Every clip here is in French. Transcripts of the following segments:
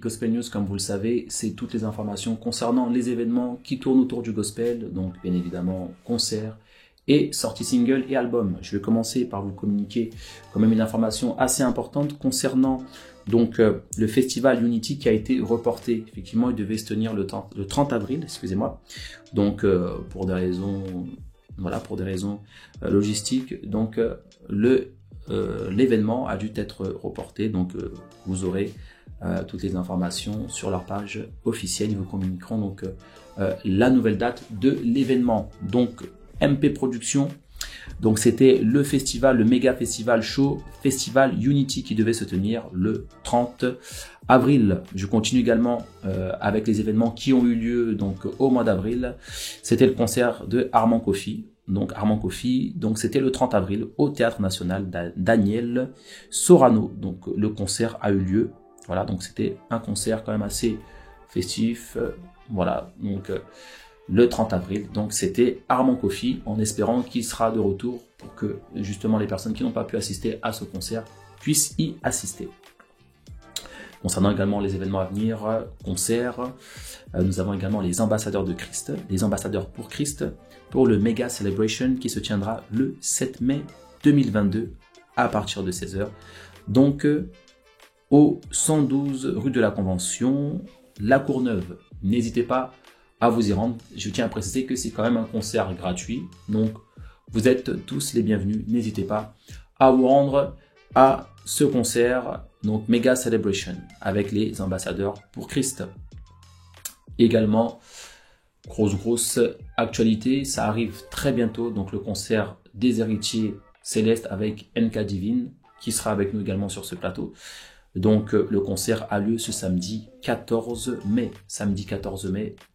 Gospel News, comme vous le savez, c'est toutes les informations concernant les événements qui tournent autour du gospel, donc bien évidemment concerts et sorties single et albums. Je vais commencer par vous communiquer quand même une information assez importante concernant donc le festival Unity qui a été reporté. Effectivement, il devait se tenir le 30 avril, excusez-moi. Donc pour des raisons logistiques, donc l'événement a dû être reporté. Donc vous aurez toutes les informations sur leur page officielle. Ils vous communiqueront donc la nouvelle date de l'événement. Donc MP Productions, donc c'était le festival, le méga festival show, festival Unity qui devait se tenir le 30 avril. Je continue également avec les événements qui ont eu lieu donc au mois d'avril. C'était le concert de Armand Kofi. Donc Armand Kofi, donc c'était le 30 avril au Théâtre National Daniel Sorano. Donc le concert a eu lieu. Voilà, donc c'était un concert quand même assez festif. Voilà, donc le 30 avril, donc c'était Armand Kofi, en espérant qu'il sera de retour pour que justement les personnes qui n'ont pas pu assister à ce concert puissent y assister. Concernant également les événements à venir, concerts, nous avons également les ambassadeurs de Christ, les ambassadeurs pour Christ, pour le Mega Celebration qui se tiendra le 7 mai 2022 à partir de 16h. Donc au 112 rue de la Convention, La Courneuve. N'hésitez pas à vous y rendre. Je tiens à préciser que c'est quand même un concert gratuit, donc vous êtes tous les bienvenus. N'hésitez pas à vous rendre à ce concert, donc Mega Celebration, avec les ambassadeurs pour Christ. Également, grosse actualité, ça arrive très bientôt, donc le concert des héritiers célestes avec NK Divine, qui sera avec nous également sur ce plateau. Donc le concert a lieu ce samedi 14 mai,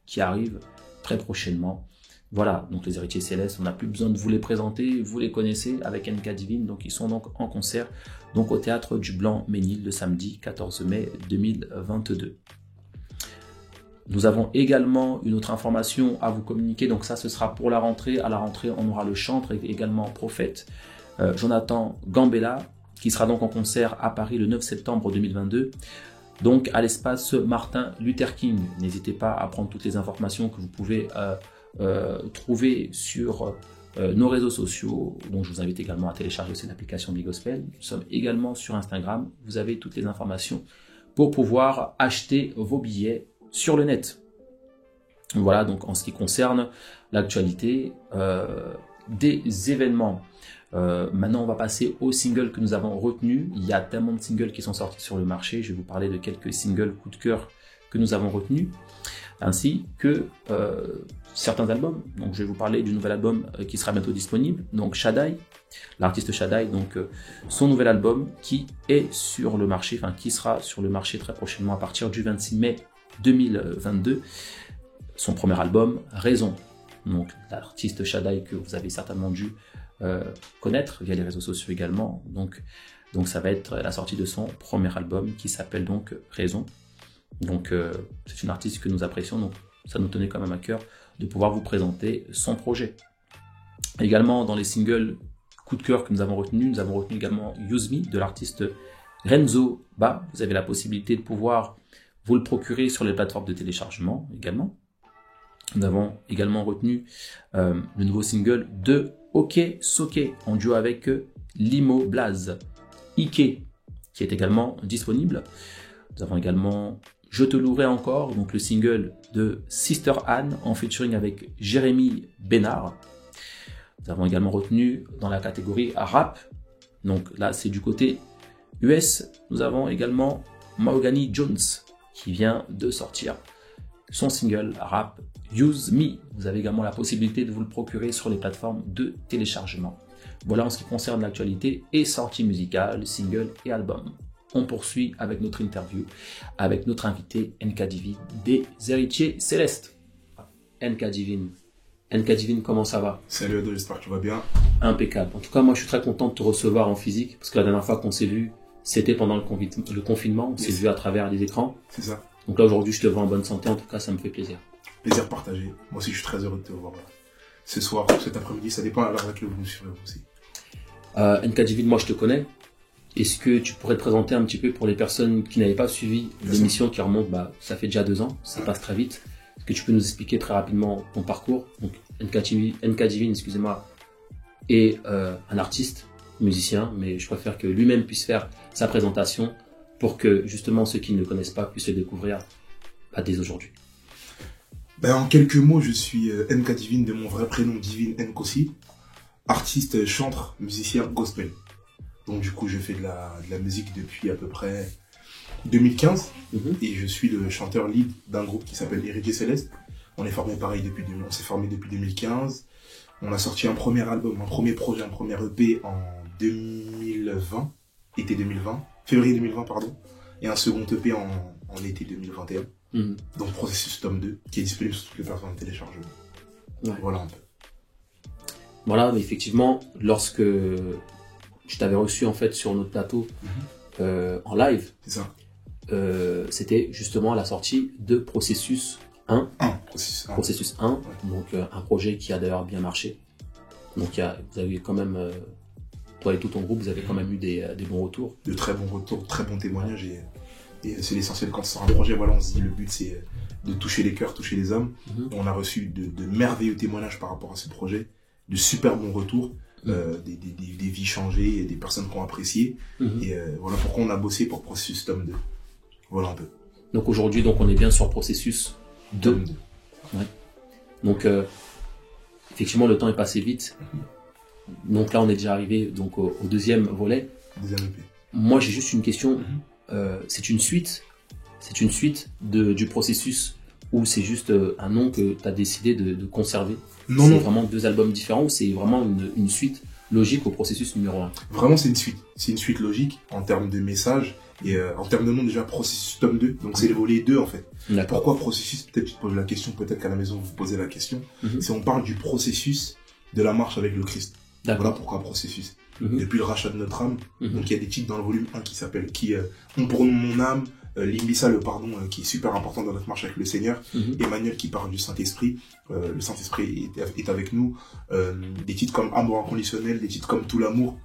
qui arrive très prochainement. Voilà, donc les héritiers célestes, on n'a plus besoin de vous les présenter, vous les connaissez avec NK Divine, donc ils sont donc en concert donc au théâtre du Blanc-Ménil le samedi 14 mai 2022. Nous avons également une autre information à vous communiquer, donc ça ce sera pour la rentrée. À la rentrée, on aura le chantre et également prophète Jonathan Gambella, qui sera donc en concert à Paris le 9 septembre 2022, donc à l'espace Martin Luther King. N'hésitez pas à prendre toutes les informations que vous pouvez trouver sur nos réseaux sociaux. Donc je vous invite également à télécharger aussi l'application Bigospel. Nous sommes également sur Instagram. Vous avez toutes les informations pour pouvoir acheter vos billets sur le net. Voilà, donc en ce qui concerne l'actualité des événements. Maintenant on va passer aux singles que nous avons retenus. Il y a tellement de singles qui sont sortis sur le marché. Je vais vous parler de quelques singles coup de cœur que nous avons retenus, ainsi que certains albums. Donc je vais vous parler du nouvel album qui sera bientôt disponible, donc Shaddai, l'artiste Shaddai, donc son nouvel album qui est sur le marché, enfin qui sera sur le marché très prochainement à partir du 26 mai 2022. Son premier album, Raison. Donc l'artiste Shaddai que vous avez certainement dû connaître via les réseaux sociaux également. Donc ça va être la sortie de son premier album qui s'appelle donc Raison. Donc c'est une artiste que nous apprécions, donc ça nous tenait quand même à cœur de pouvoir vous présenter son projet. Également dans les singles coup de cœur que nous avons retenu également Use Me de l'artiste Renzo Ba. Vous avez la possibilité de pouvoir vous le procurer sur les plateformes de téléchargement également. Nous avons également retenu le nouveau single de Ok Soke en duo avec Limo Blaze, Ike, qui est également disponible. Nous avons également Je te louerai encore, donc le single de Sister Anne en featuring avec Jérémy Bénard. Nous avons également retenu dans la catégorie rap, donc là c'est du côté US, nous avons également Mahogany Jones qui vient de sortir son single rap Use Me. Vous avez également la possibilité de vous le procurer sur les plateformes de téléchargement. Voilà en ce qui concerne l'actualité et sorties musicales, singles et albums. On poursuit avec notre interview avec notre invité NK Divine des héritiers célestes. NK Divine, comment ça va? Salut Ado, j'espère que tu vas bien. Impeccable. En tout cas, moi je suis très content de te recevoir en physique parce que la dernière fois qu'on s'est vu, c'était pendant le confinement. On s'est vu à travers les écrans. C'est ça. Donc là aujourd'hui, je te vois en bonne santé. En tout cas, ça me fait plaisir. Plaisir partagé. Moi aussi, je suis très heureux de te voir ce soir, cet après-midi. Ça dépend à l'heure à laquelle vous nous suivez aussi. NK Divine, moi je te connais. Est-ce que tu pourrais te présenter un petit peu pour les personnes qui n'avaient pas suivi l'émission qui remonte, ça fait déjà 2 ans, ça passe très vite. Est-ce que tu peux nous expliquer très rapidement ton parcours? Donc NK excusez-moi, est un artiste, musicien, mais je préfère que lui-même puisse faire sa présentation pour que justement ceux qui ne le connaissent pas puissent le découvrir dès aujourd'hui. En quelques mots, je suis NK Divine, de mon vrai prénom Divine Nkosi, artiste, chanteur, musicien gospel. Donc du coup, je fais de la musique depuis à peu près 2015 et je suis le chanteur lead d'un groupe qui s'appelle Héritier Céleste. On s'est formé depuis 2015. On a sorti un premier album, un premier projet, un premier EP en 2020, été 2020, février 2020 pardon, et un second EP en été 2021. Donc Processus tome 2 qui est disponible sur toutes les plateformes de téléchargement. Ouais. Voilà un peu. Voilà, mais effectivement, lorsque je t'avais reçu en fait sur notre plateau en live, c'est ça. C'était justement à la sortie de Processus 1. Processus 1, ouais. Donc un projet qui a d'ailleurs bien marché. Donc vous avez quand même, toi et tout ton groupe, vous avez quand même eu des bons retours. De très bons retours, très bons témoignages et c'est l'essentiel quand on sort un projet. Voilà, on se dit le but c'est de toucher les cœurs, toucher les hommes. On a reçu de merveilleux témoignages par rapport à ce projet, de super bons retours. Des vies changées et des personnes qui ont apprécié et voilà pourquoi on a bossé pour Processus tome 2. Voilà un peu. Donc aujourd'hui on est bien sur Processus 2. Ouais. Donc effectivement le temps est passé vite. Donc là on est déjà arrivé donc au deuxième volet. Deuxième EP. Moi j'ai juste une question. C'est une suite du Processus ou c'est juste un nom que tu as décidé de conserver? Non, c'est vraiment 2 albums différents ou c'est vraiment une suite logique au Processus numéro 1? Vraiment, c'est une suite. C'est une suite logique en termes de message et en termes de nom, déjà Processus tome 2. Donc c'est le volet 2 en fait. D'accord. Pourquoi Processus? Peut-être tu te poses la question, peut-être qu'à la maison vous vous posez la question. C'est on parle du processus de la marche avec le Christ. Voilà pourquoi Processus. Depuis le rachat de notre âme. Donc il y a des titres dans le volume 1 qui ont pour nom mon âme, Limbissa, le pardon, qui est super important dans notre marche avec le Seigneur, Emmanuel qui parle du Saint-Esprit, le Saint-Esprit est avec nous, des titres comme Amour inconditionnel, des titres comme Tout l'amour,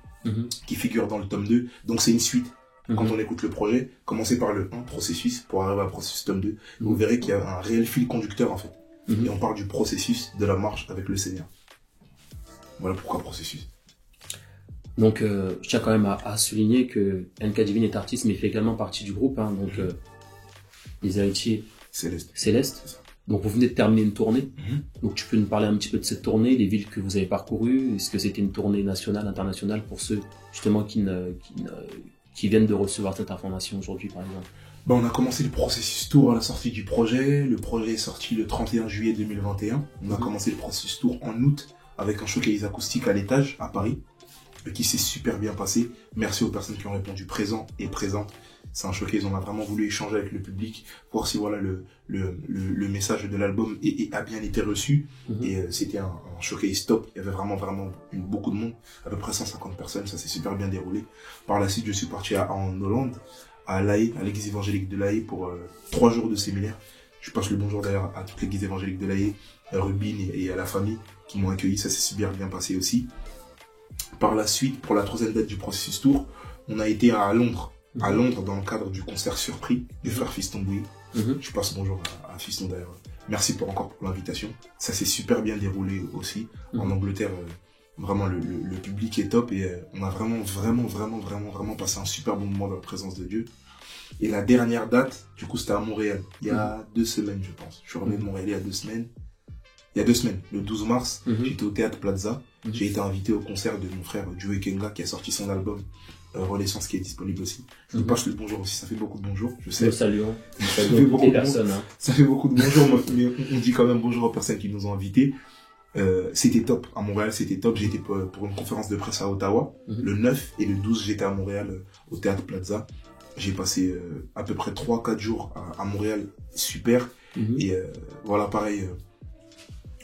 qui figurent dans le tome 2, donc c'est une suite. Quand on écoute le projet, commencez par le 1, Processus, pour arriver à Processus tome 2, vous verrez qu'il y a un réel fil conducteur en fait, et on parle du processus de la marche avec le Seigneur. Voilà pourquoi Processus. Donc, je tiens quand même à souligner que NK Divine est artiste, mais il fait également partie du groupe, les Héritiers Céleste. Donc, vous venez de terminer une tournée. Donc, tu peux nous parler un petit peu de cette tournée, les villes que vous avez parcourues. Est-ce que c'était une tournée nationale, internationale pour ceux, justement, qui viennent de recevoir cette information aujourd'hui, par exemple? On a commencé le Processus Tour à la sortie du projet. Le projet est sorti le 31 juillet 2021. On a commencé le Processus Tour en août avec un showcase acoustique à l'Étage, à Paris, qui s'est super bien passé. Merci aux personnes qui ont répondu présent et présentes. C'est un showcase, on a vraiment voulu échanger avec le public, voir si voilà le message de l'album a bien été reçu. Et c'était un showcase top. Il y avait vraiment beaucoup de monde, à peu près 150 personnes, ça s'est super bien déroulé. Par la suite, je suis parti en Hollande, à La Haye, à l'église évangélique de La Haye pour 3 jours de séminaire. Je passe le bonjour d'ailleurs à toute l'église évangélique de La Haye, à Rubin et à la famille qui m'ont accueilli, ça s'est super bien passé aussi. Par la suite, pour la 3e date du Processus Tour, on a été à Londres dans le cadre du concert surpris du frère Fiston Bouilly. Je passe bonjour à Fiston d'ailleurs. Merci encore pour l'invitation. Ça s'est super bien déroulé aussi. En Angleterre, vraiment le public est top et on a vraiment passé un super bon moment dans la présence de Dieu. Et la dernière date, du coup, c'était à Montréal. Il y a 2 semaines, je pense. Je suis revenu de Montréal il y a 2 semaines. Il y a 2 semaines, le 12 mars, j'étais au Théâtre Plaza. J'ai été invité au concert de mon frère Joey Kenga qui a sorti son album Renaissance qui est disponible aussi. Je vous passe le bonjour aussi, ça fait beaucoup de bonjour, je sais. Nous saluons beaucoup de personnes. Ça fait beaucoup de bonjour, mais on dit quand même bonjour aux personnes qui nous ont invités. C'était top, à Montréal c'était top. J'étais pour une conférence de presse à Ottawa. Le 9 et le 12 j'étais à Montréal au Théâtre Plaza. J'ai passé à peu près 3-4 jours à Montréal, super. Et voilà, pareil,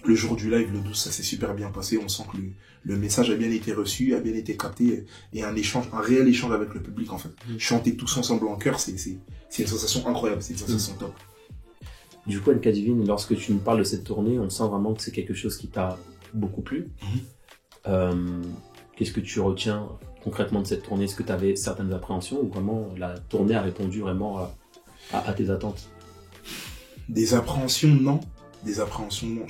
le jour du live, le 12, ça s'est super bien passé. On sent que le message a bien été reçu, a bien été capté, et un réel échange avec le public en fait. Chanter tous ensemble en chœur, c'est une sensation incroyable, c'est une sensation top. Du coup, NK Divine, lorsque tu nous parles de cette tournée, on sent vraiment que c'est quelque chose qui t'a beaucoup plu. qu'est-ce que tu retiens concrètement de cette tournée? Est-ce que tu avais certaines appréhensions ou vraiment la tournée a répondu vraiment à tes attentes? Des appréhensions, non. Des appréhensions, non.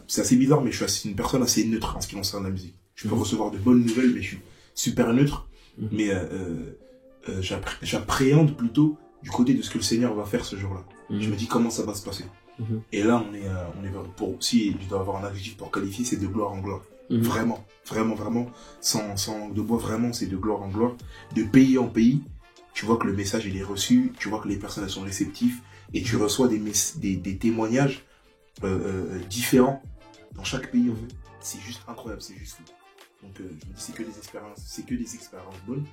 C'est assez bizarre, mais je suis une personne assez neutre en ce qui concerne la musique. Je peux recevoir de bonnes nouvelles, mais je suis super neutre. Mais j'appréhende plutôt du côté de ce que le Seigneur va faire ce jour-là. Je me dis comment ça va se passer. Et là, on est pour, si je dois avoir un adjectif pour qualifier, c'est de gloire en gloire. Vraiment, vraiment, vraiment, sans langue de bois, vraiment, c'est de gloire en gloire. De pays en pays, tu vois que le message, il est reçu, tu vois que les personnes, elles sont réceptives, et tu reçois des témoignages différents dans chaque pays, en fait. C'est juste incroyable, c'est juste fou. Donc, je me dis, c'est que des expériences bonnes.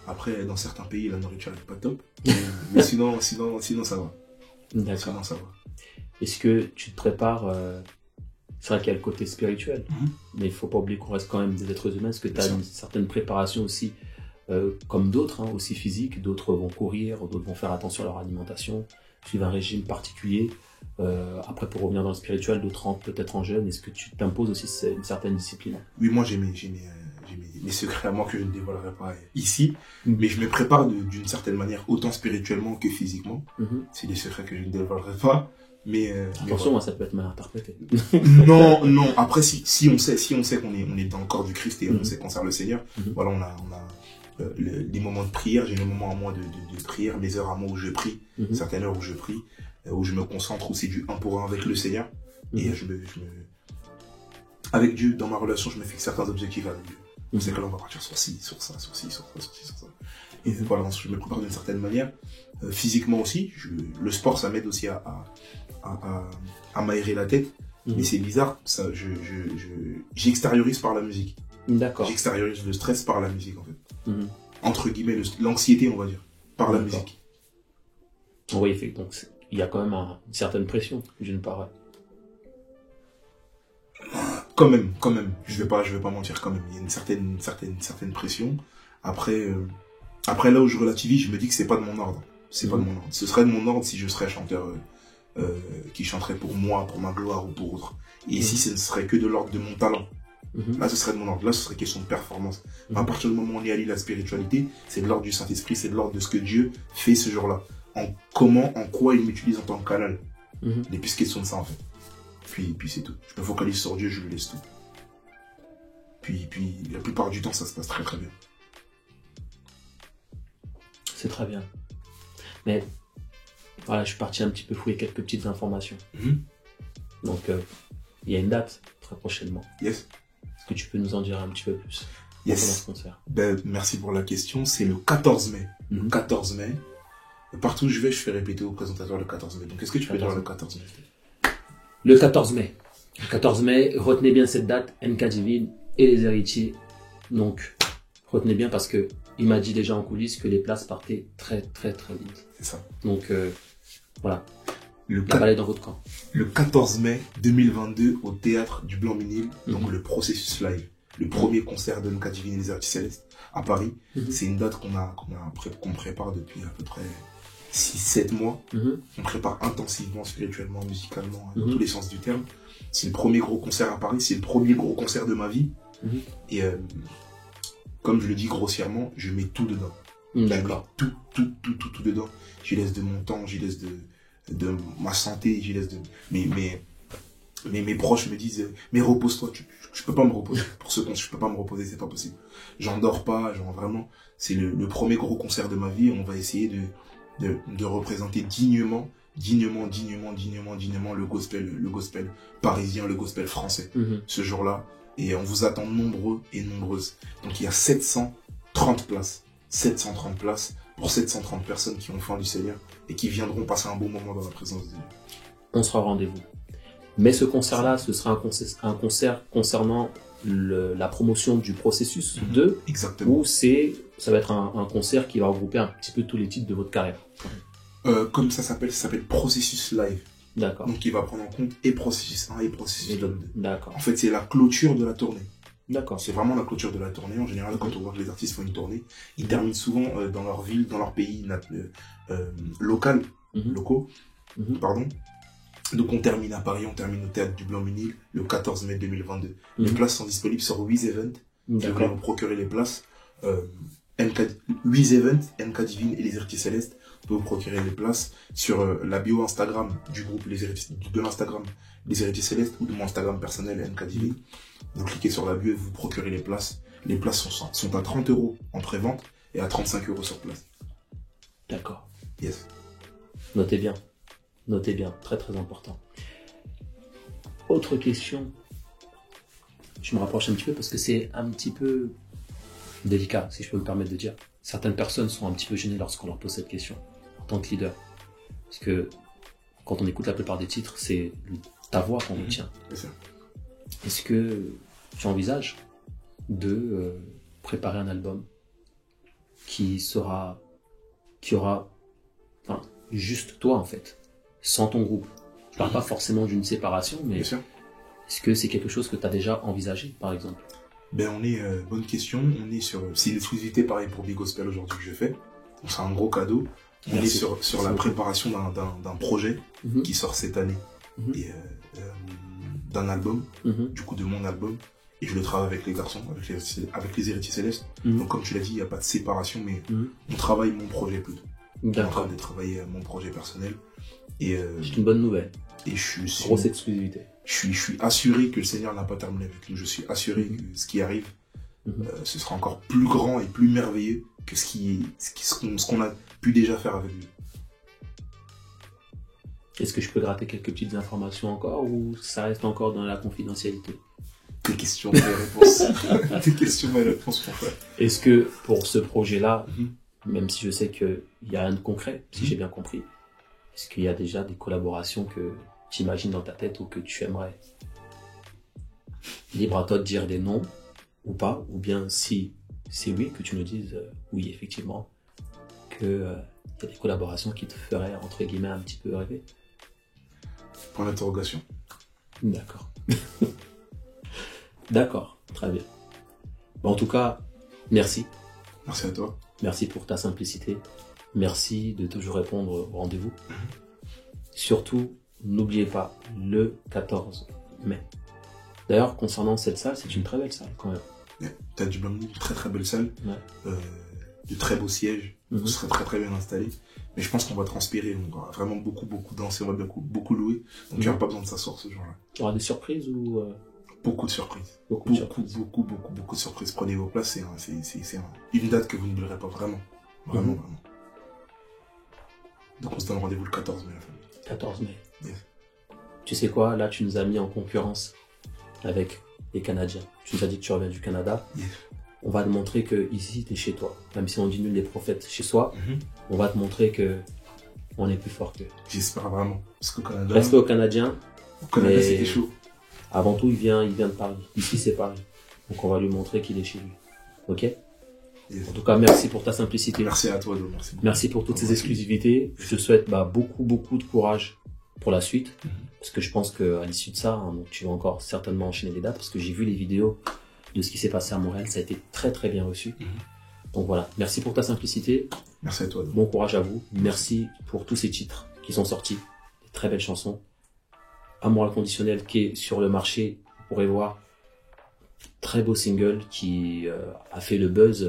Après, dans certains pays, la nourriture n'est pas top. Mais sinon, ça va. D'accord. Sinon, ça va. Est-ce que tu te prépares c'est vrai qu'il y a le côté spirituel, mais il faut pas oublier qu'on reste quand même des êtres humains. Est-ce que tu as une certaine préparation aussi, comme d'autres, aussi physique? D'autres vont courir, d'autres vont faire attention à leur alimentation, suivre un régime particulier. Après, pour revenir dans le spirituel, d'autres rentrent peut-être en jeûne. Est-ce que tu t'imposes aussi une certaine discipline? Oui, moi j'ai mes secrets à moi que je ne dévoilerai pas ici, mais je me prépare d'une certaine manière, autant spirituellement que physiquement. C'est des secrets que je ne dévoilerai pas. Mais attention, moi, ça peut être mal interprété. Non. Après, si on sait qu'on est dans le corps du Christ et on sait qu'on sert le Seigneur, voilà, on a des moments de prière. J'ai les moments à moi de prière, mes heures à moi où je prie, certaines heures où je prie, où je me concentre, où c'est du 1 pour 1 avec le Seigneur. Et avec Dieu, dans ma relation, je me fixe certains objectifs avec Dieu. Je sais que là, on va partir sur ci, sur ça, sur ci, sur ça, sur ci, sur ça. Et voilà, je me prépare d'une certaine manière. Physiquement aussi, le sport, ça m'aide aussi à m'aérer la tête. Mais c'est bizarre, ça, j'extériorise par la musique. D'accord. J'extériorise le stress par la musique, en fait. Entre guillemets, l'anxiété, on va dire, par la musique. Oui, donc il y a quand même une certaine pression, d'une part. Quand même. Je vais pas mentir, quand même. Il y a une certaine pression. Après, là où je relativise, je me dis que c'est pas de mon ordre. C'est pas de mon ordre. Ce serait de mon ordre si je serais chanteur qui chanterait pour moi, pour ma gloire ou pour autre. Et ici, ce ne serait que de l'ordre de mon talent. Là, ce serait de mon ordre. Là, ce serait question de performance. Mais à partir du moment où on y allie la spiritualité, c'est de l'ordre du Saint-Esprit, c'est de l'ordre de ce que Dieu fait ce jour-là. En quoi il m'utilise en tant que canal. Il n'est plus question de ça, en fait. Puis c'est tout. Je me focalise sur Dieu, je lui laisse tout. Puis la plupart du temps, ça se passe très très bien. C'est très bien. Mais voilà, je suis parti un petit peu fouiller quelques petites informations. Donc, il y a une date très prochainement. Yes. Est-ce que tu peux nous en dire un petit peu plus? Yes. Ce concert? Merci pour la question. C'est le 14 mai. Le 14 mai. Partout où je vais, je fais répéter au présentateur le 14 mai. Donc, est-ce que tu peux dire le 14 mai? Le 14 mai. Le 14 mai, retenez bien cette date, NKDivine et les héritiers. Donc, retenez bien parce que il m'a dit déjà en coulisses que les places partaient très très très vite. C'est ça. Donc, voilà. La balle est dans votre camp. Le 14 mai 2022 au théâtre du Blanc-Ménil, donc le processus live. Le premier concert de NKDivine et les héritiers célestes à Paris. C'est une date qu'on prépare depuis à peu près 6-7 mois. On prépare intensivement, spirituellement, musicalement, dans tous les sens du terme. C'est le premier gros concert à Paris, c'est le premier gros concert de ma vie. Et comme je le dis grossièrement, je mets tout dedans. D'accord. Je mets tout dedans. J'y laisse de mon temps, j'y laisse de ma santé, j'y laisse de... Mes proches me disent, mais repose-toi, je peux pas me reposer. Pour ce concert, je peux pas me reposer, c'est pas possible. J'en dors pas, vraiment, c'est le premier gros concert de ma vie. On va essayer de représenter dignement le gospel parisien, le gospel français, ce jour-là. Et on vous attend nombreux et nombreuses. Donc il y a 730 places pour 730 personnes qui ont faim du Seigneur et qui viendront passer un bon moment dans la présence de Dieu. On sera au rendez-vous. Mais ce concert-là, ce sera un concert concernant la promotion du processus 2. Exactement. Ou ça va être un concert qui va regrouper un petit peu tous les titres de votre carrière. Comme ça s'appelle processus live. D'accord. Donc il va prendre en compte et processus 1 et processus 2. D'accord. En fait, c'est la clôture de la tournée. D'accord. C'est vraiment la clôture de la tournée. En général, quand on voit que les artistes font une tournée, ils terminent souvent dans leur ville, dans leur pays locaux. Pardon. Donc on termine à Paris, on termine au théâtre du Blanc-Ménil le 14 mai 2022. Les places sont disponibles sur WizEvent qui voulaient vous procurer les places. Wiz Event, NK Divine et les Héritiers Célestes peuvent vous procurer les places sur la bio Instagram du groupe de l'Instagram Les Héritiers Célestes ou de mon Instagram personnel NK Divine. Vous cliquez sur la bio et vous procurez les places. Les places sont à 30 € en pré-vente et à 35 € sur place. D'accord. Yes. Notez bien. Notez bien. Très très important. Autre question. Je me rapproche un petit peu parce que c'est un petit peu délicat, si je peux me permettre de dire. Certaines personnes sont un petit peu gênées lorsqu'on leur pose cette question, en tant que leader. Parce que quand on écoute la plupart des titres, c'est ta voix qu'on retient. C'est ça. Est-ce que tu envisages de préparer un album qui aura juste toi en fait, sans ton groupe? Je parle pas forcément d'une séparation, mais Bien sûr. est-ce que c'est quelque chose que tu as déjà envisagé, par exemple? Bonne question. C'est une exclusivité pareil pour Big Gospel aujourd'hui que je fais. Donc c'est un gros cadeau. On est sur la préparation d'un projet qui sort cette année. Et d'un album, du coup de mon album. Et je le travaille avec les garçons, avec les Héritiers Célestes. Donc comme tu l'as dit, il n'y a pas de séparation, mais on travaille mon projet plutôt. On est en train de travailler mon projet personnel. Et c'est une bonne nouvelle. Et grosse exclusivité. Je suis assuré que le Seigneur n'a pas terminé avec nous. Je suis assuré que ce qui arrive, ce sera encore plus grand et plus merveilleux que ce qu'on a pu déjà faire avec lui. Est-ce que je peux gratter quelques petites informations encore ou ça reste encore dans la confidentialité? Tes questions, mes réponses. Tes questions, mes réponses, mon frère. Est-ce que pour ce projet-là, même si je sais qu'il n'y a rien de concret, si j'ai bien compris, est-ce qu'il y a déjà des collaborations que tu imagines dans ta tête ou que tu aimerais? Libre à toi de dire des noms ou pas, ou bien si c'est oui, que tu nous dises oui, effectivement, qu'il y a des collaborations qui te feraient, entre guillemets, un petit peu rêver. Point d'interrogation. D'accord. D'accord, très bien. Bon, en tout cas, merci. Merci à toi. Merci pour ta simplicité. Merci de toujours répondre au rendez-vous. Surtout, n'oubliez pas, le 14 mai. D'ailleurs, concernant cette salle, c'est une très belle salle quand même. T'as du une très très belle salle, de très beaux sièges, on serait très très bien installé. Mais je pense qu'on va transpirer, on va vraiment beaucoup danser, on va beaucoup louer. Donc il n'y aura pas besoin de s'asseoir ce jour-là. Il y aura des surprises ou Beaucoup de surprises. Beaucoup de surprises. Prenez vos places, c'est une date que vous n'oublierez pas vraiment. Vraiment. Donc on se donne rendez-vous le 14 mai, la famille. 14 mai. Yes. Tu sais quoi, là tu nous as mis en concurrence avec les Canadiens. Tu nous as dit que tu reviens du Canada. Yes. On va te montrer que ici t'es chez toi. Même si on dit nul les prophètes chez soi, on va te montrer que on est plus fort qu'eux. J'espère vraiment. Parce qu'au Canada. Respect aux Canadiens. Au Canada, c'était chaud. Avant tout, il vient de Paris. Ici, c'est Paris. Donc, on va lui montrer qu'il est chez lui. Ok? Yes. En tout cas, merci pour ta simplicité. Merci à toi, Do. Merci pour toutes ces exclusivités. Je te souhaite beaucoup de courage pour la suite. Parce que je pense qu'à l'issue de ça, donc, tu vas encore certainement enchaîner les dates. Parce que j'ai vu les vidéos de ce qui s'est passé à Montréal. Ça a été très très bien reçu. Donc voilà. Merci pour ta simplicité. Merci à toi, Do. Bon courage à vous. Merci pour tous ces titres qui sont sortis. Des très belles chansons. Amour inconditionnel qui est sur le marché, vous pourrez voir, très beau single qui a fait le buzz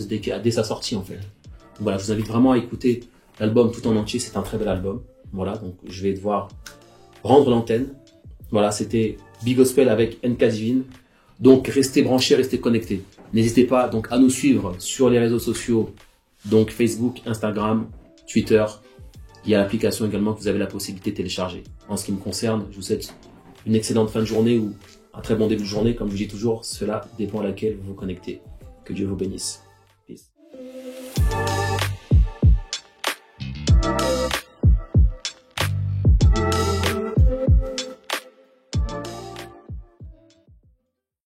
dès sa sortie en fait. Donc voilà, je vous invite vraiment à écouter l'album tout en entier, c'est un très bel album. Voilà, donc je vais devoir rendre l'antenne. Voilà, c'était Big Gospel avec NK Divine. Donc restez branchés, restez connectés. N'hésitez pas donc à nous suivre sur les réseaux sociaux, donc Facebook, Instagram, Twitter. Il y a l'application également que vous avez la possibilité de télécharger. En ce qui me concerne, je vous souhaite une excellente fin de journée ou un très bon début de journée. Comme je vous dis toujours, cela dépend à laquelle vous vous connectez. Que Dieu vous bénisse.